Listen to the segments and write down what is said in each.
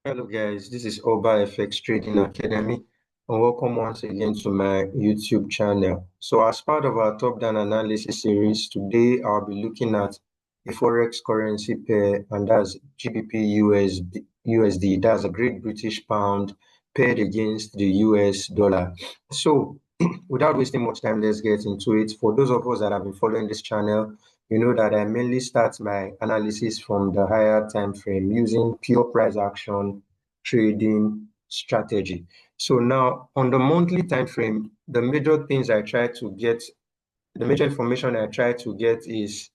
Hello guys, this is Oba FX Trading Academy and welcome once again to my YouTube channel. So as part of our top-down analysis series, today I'll be looking at a Forex currency pair, and that's GBPUSD. That's a Great British Pound paired against the US dollar. So without wasting much time, let's get into it. For those of us that have been following this channel, you know that I mainly start my analysis from the higher time frame using pure price action trading strategy. So now on the monthly time frame, the major information I try to get is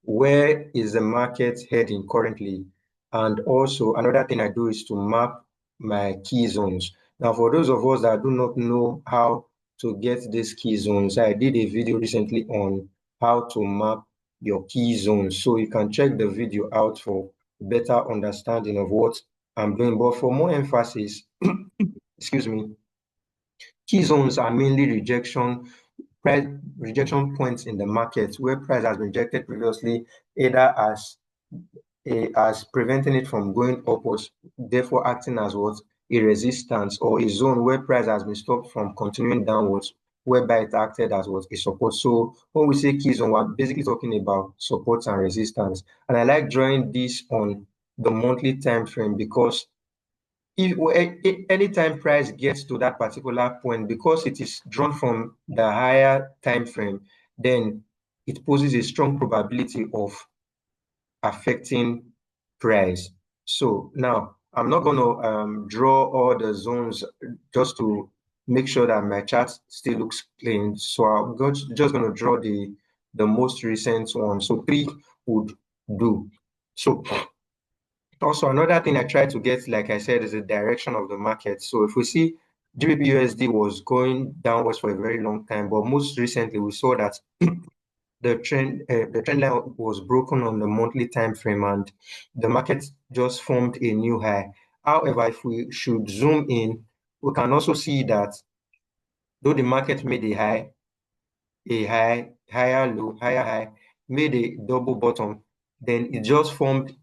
where is the market heading currently, and also another thing I do is to map my key zones. Now for those of us that do not know how to get these key zones, I did a video recently on how to map your key zones, so you can check the video out for better understanding of what I'm doing. But for more emphasis, excuse me, key zones are mainly rejection points in the market where price has been rejected previously, either as preventing it from going upwards, therefore acting as what a resistance, or a zone where price has been stopped from continuing downwards, whereby it acted as what a support. So when we say key zone, we're basically talking about supports and resistance. And I like drawing this on the monthly time frame because if anytime price gets to that particular point, because it is drawn from the higher time frame, then it poses a strong probability of affecting price. So now I'm not going to draw all the zones just to make sure that my chart still looks clean. So I'm just going to draw the most recent one. So 3 would do. So also, another thing I try to get, like I said, is the direction of the market. So if we see GBPUSD was going downwards for a very long time, but most recently we saw that the trend line was broken on the monthly time frame, and the market just formed a new high. However, if we should zoom in, we can also see that though the market made higher low, higher high, made a double bottom, then it just formed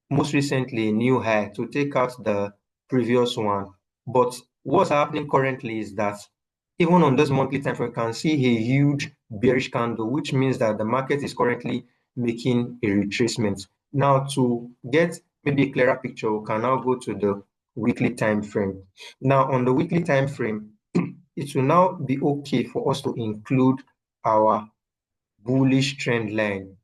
most recently a new high to take out the previous one. But what's happening currently is that even on this monthly time frame, you can see a huge bearish candle, which means that the market is currently making a retracement. Now, to get maybe a clearer picture, we can now go to the weekly time frame. Now, on the weekly time frame, it will now be okay for us to include our bullish trend line.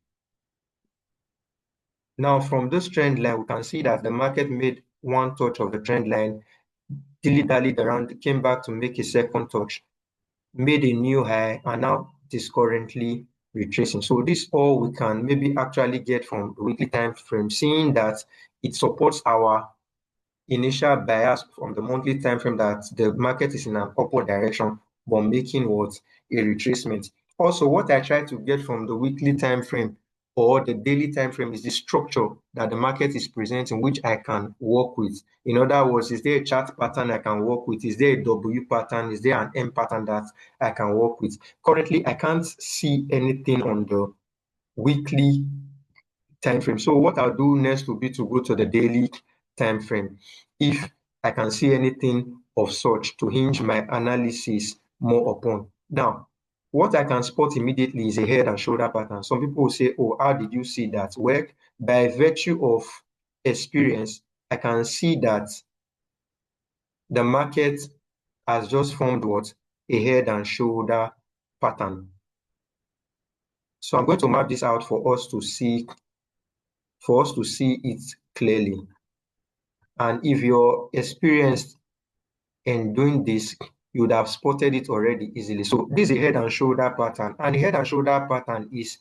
Now, from this trend line, we can see that the market made one touch of the trend line, dilly-dallied around, came back to make a second touch, made a new high, and now it is currently retracing. So this all we can maybe actually get from the weekly time frame, seeing that it supports our initial bias from the monthly time frame that the market is in an upward direction, but making what a retracement. Also, what I try to get from the weekly time frame or the daily time frame is the structure that the market is presenting, which I can work with. In other words, is there a chart pattern I can work with? Is there a W pattern? Is there an M pattern that I can work with? Currently, I can't see anything on the weekly time frame. So what I'll do next will be to go to the daily time frame, if I can see anything of such to hinge my analysis more upon. Now, what I can spot immediately is a head and shoulder pattern. Some people will say, oh, how did you see that? Well, by virtue of experience, I can see that the market has just formed what? A head and shoulder pattern. So I'm going to map this out for us to see it clearly. And if you're experienced in doing this, you would have spotted it already easily. So this is a head and shoulder pattern, and the head and shoulder pattern is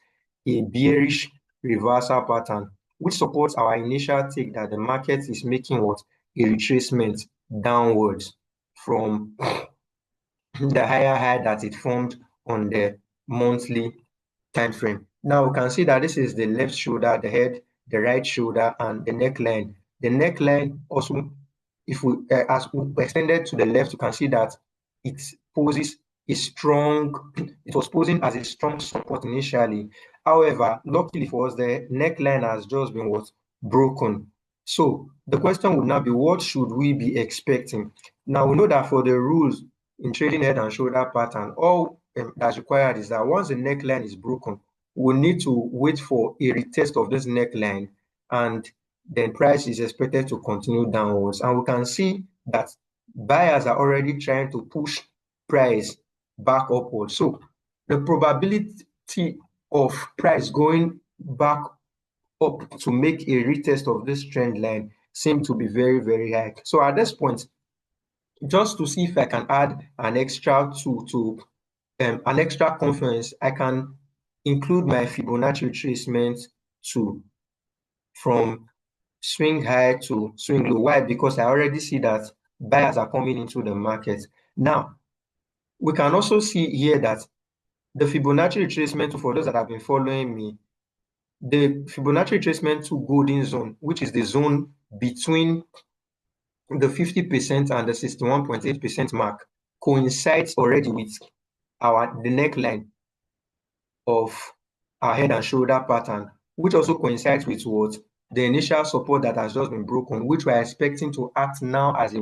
a bearish reversal pattern, which supports our initial take that the market is making what? A retracement downwards from the higher high that it formed on the monthly time frame. Now we can see that this is the left shoulder, the head, the right shoulder, and the neckline. The neckline also, if we as we extended to the left, you can see that it poses a strong, it was posing as a strong support initially. However, luckily for us, the neckline has just been what? Broken. So the question would now be, what should we be expecting? Now we know that for the rules in trading head and shoulder pattern, all that's required is that once the neckline is broken, we need to wait for a retest of this neckline, and then price is expected to continue downwards. And we can see that buyers are already trying to push price back upwards. So the probability of price going back up to make a retest of this trend line seem to be very, very high. So at this point, just to see if I can add an extra tool to an extra confluence, I can include my Fibonacci retracement tool from swing high to swing low. Why? Because I already see that buyers are coming into the market. Now, we can also see here that the Fibonacci retracement, for those that have been following me, the Fibonacci retracement to golden zone, which is the zone between the 50% and the 61.8% mark, coincides already with the neckline of our head and shoulder pattern, which also coincides with what the initial support that has just been broken, which we are expecting to act now as a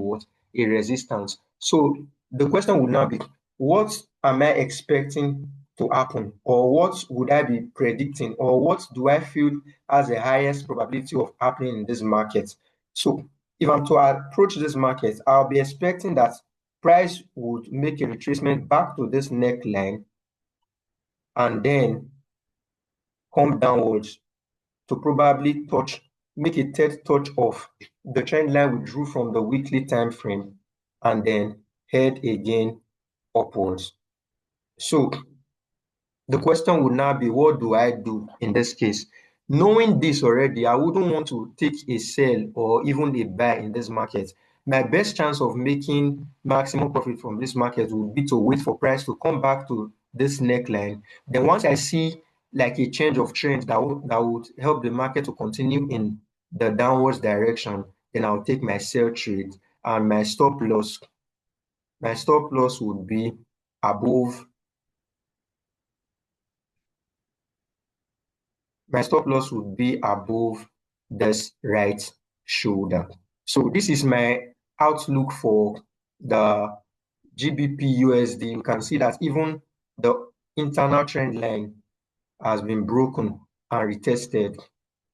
resistance. So the question would now be, what am I expecting to happen, or what would I be predicting, or what do I feel has the highest probability of happening in this market? So if I'm to approach this market, I'll be expecting that price would make a retracement back to this neckline and then come downwards to probably make a third touch of the trend line we drew from the weekly time frame, and then head again upwards. So the question would now be, what do I do in this case? Knowing this already, I wouldn't want to take a sell or even a buy in this market. My best chance of making maximum profit from this market would be to wait for price to come back to this neckline. Then once I see like a change of trend that would help the market to continue in the downwards direction, then I'll take my sell trade, and my stop loss would be above this right shoulder. So this is my outlook for the GBPUSD. You can see that even the internal trend line has been broken and retested.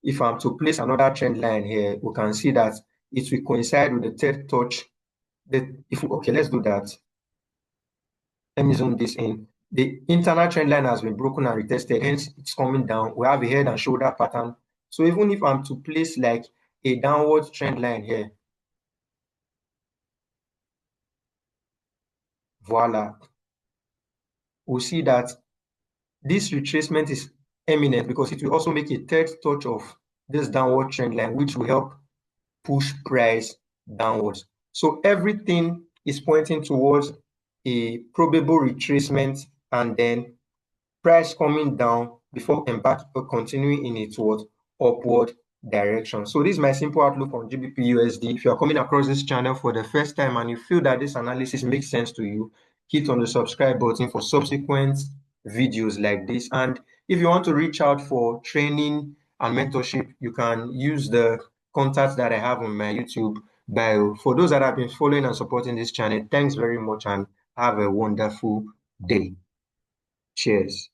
If I'm to place another trend line here, we can see that it will coincide with the third touch. Okay, let's do that. Let me zoom this in. The internal trend line has been broken and retested, hence it's coming down. We have a head and shoulder pattern. So even if I'm to place like a downward trend line here, voila, we'll see that this retracement is eminent because it will also make a third touch of this downward trend line, which will help push price downwards. So everything is pointing towards a probable retracement and then price coming down before continuing in its upward direction. So this is my simple outlook on GBPUSD. If you're coming across this channel for the first time and you feel that this analysis makes sense to you, hit on the subscribe button for subsequent videos like this. And if you want to reach out for training and mentorship, you can use the contacts that I have on my YouTube bio. For those that have been following and supporting this channel, thanks very much and have a wonderful day. Cheers.